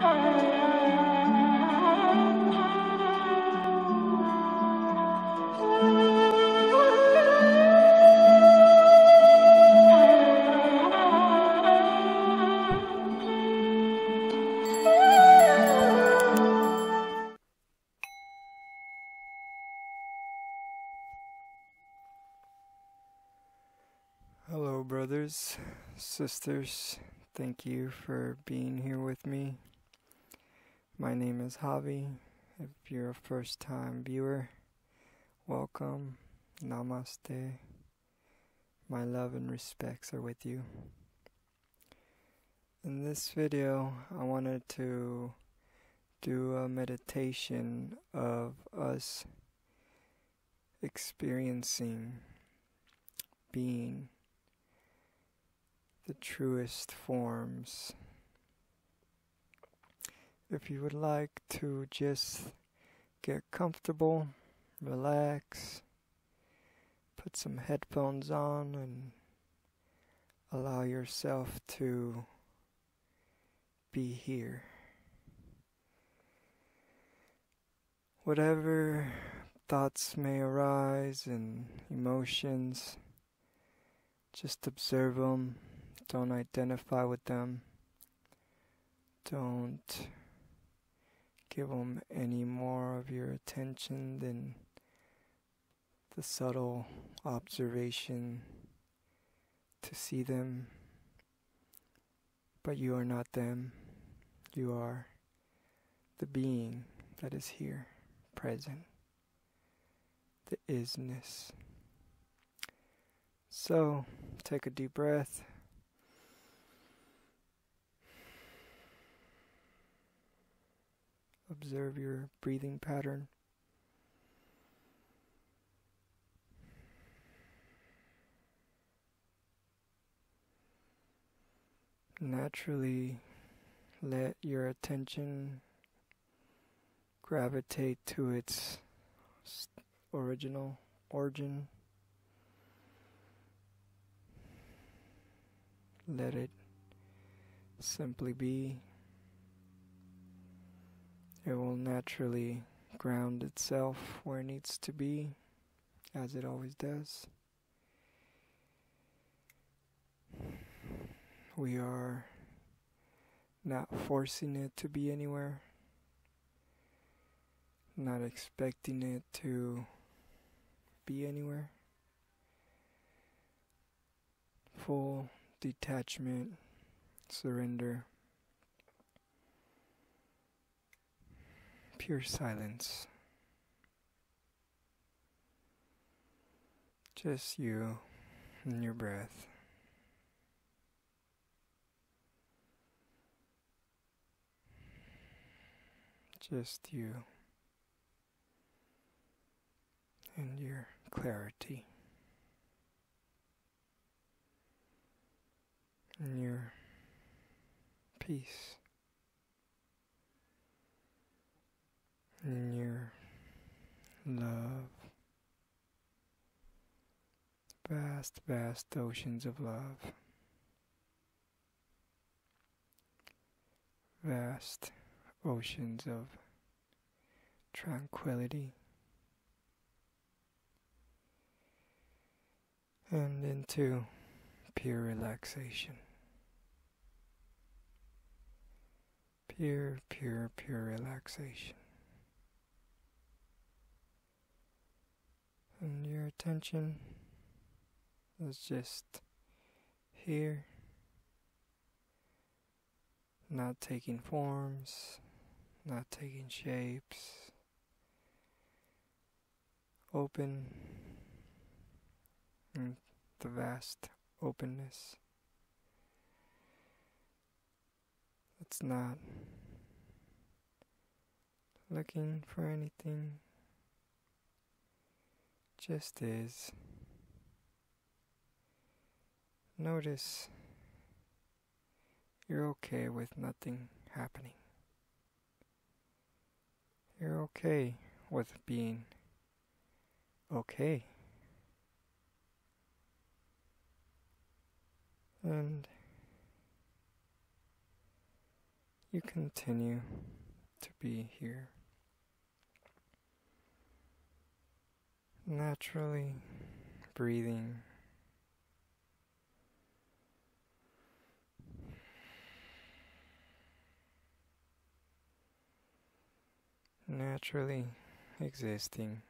Hello, brothers, sisters. Thank you for being here with me. My name is Javi. If you're a first-time viewer, welcome. Namaste. My love and respects are with you. In this video, I wanted to do a meditation of us experiencing being the truest forms. If you would like to just get comfortable, relax, put some headphones on and allow yourself to be here. Whatever thoughts may arise and emotions, just observe them. Don't identify with them. Don't give them any more of your attention than the subtle observation to see them. But you are not them. You are the being that is here, present, the isness. So, take a deep breath. Observe your breathing pattern. Naturally, let your attention gravitate to its original origin. Let it simply be. It will naturally ground itself where it needs to be, as it always does. We are not forcing it to be anywhere, not expecting it to be anywhere. Full detachment, surrender, pure silence. Just you and your breath. Just you and your clarity and your peace and your love. Vast, vast oceans of love. Vast oceans of tranquility and into pure relaxation. Pure, pure, pure relaxation. And your attention is just here, not taking forms, not taking shapes, open, in the vast openness. It's not looking for anything, just is. Notice you're okay with nothing happening. You're okay with being okay. And you continue to be here, naturally breathing, naturally existing,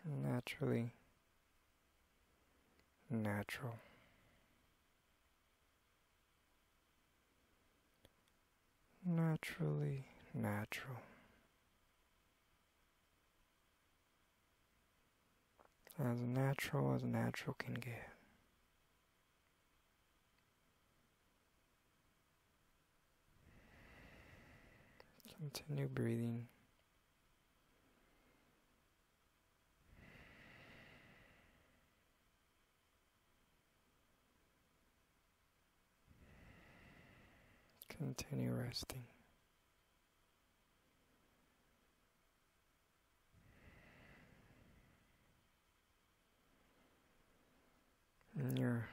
naturally natural. Naturally natural. As natural can get. Continue breathing. Continue resting. In your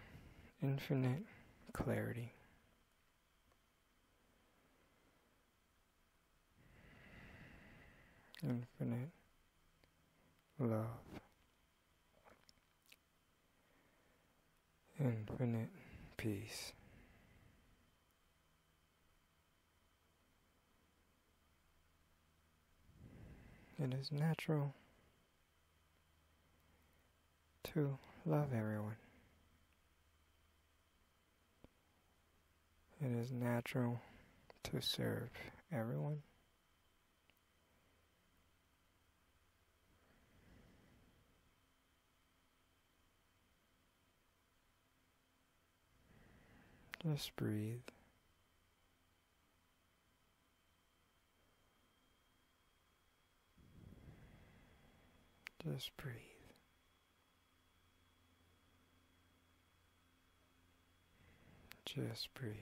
infinite clarity. Infinite love. Infinite peace. It is natural to love everyone. It is natural to serve everyone. Just breathe. Just breathe. Just breathe.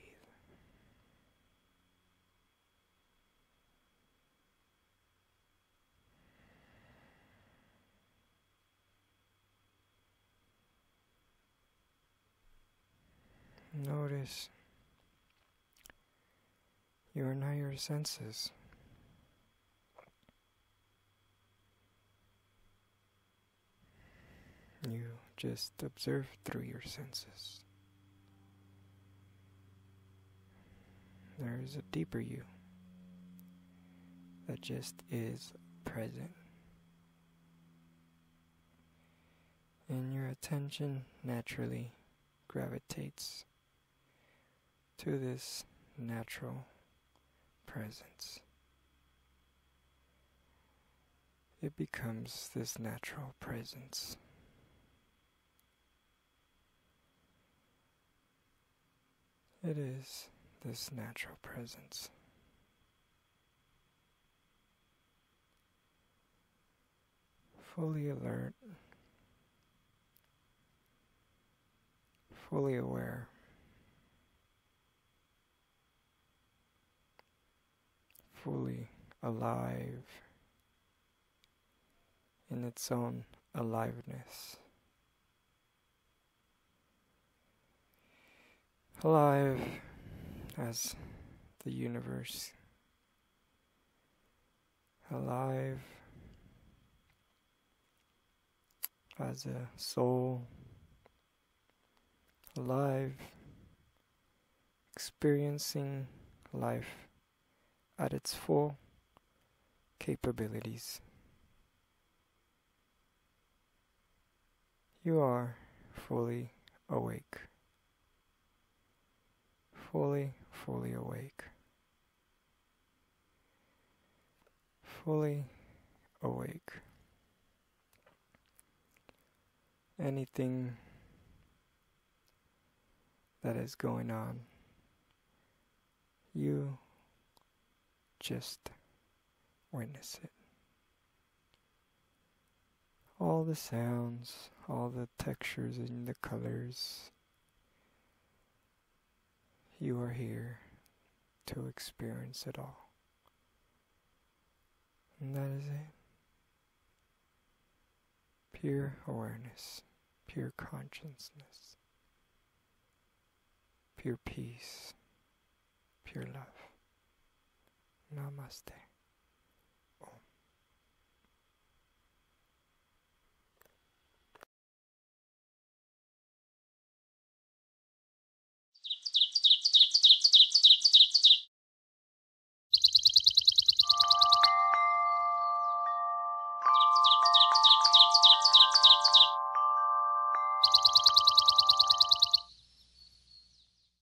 Notice you are not your senses. You just observe through your senses. There is a deeper you that just is present. And your attention naturally gravitates to this natural presence. It becomes this natural presence. It is this natural presence. Fully alert, fully aware, fully alive in its own aliveness. Alive as the universe. Alive as a soul. Alive, experiencing life at its full capabilities. You are fully awake. Fully awake. Fully awake. Anything that is going on, you just witness it. All the sounds, all the textures and the colors, you are here to experience it all. And that is it. Pure awareness. pure consciousness, pure peace, pure love. Namaste. Om.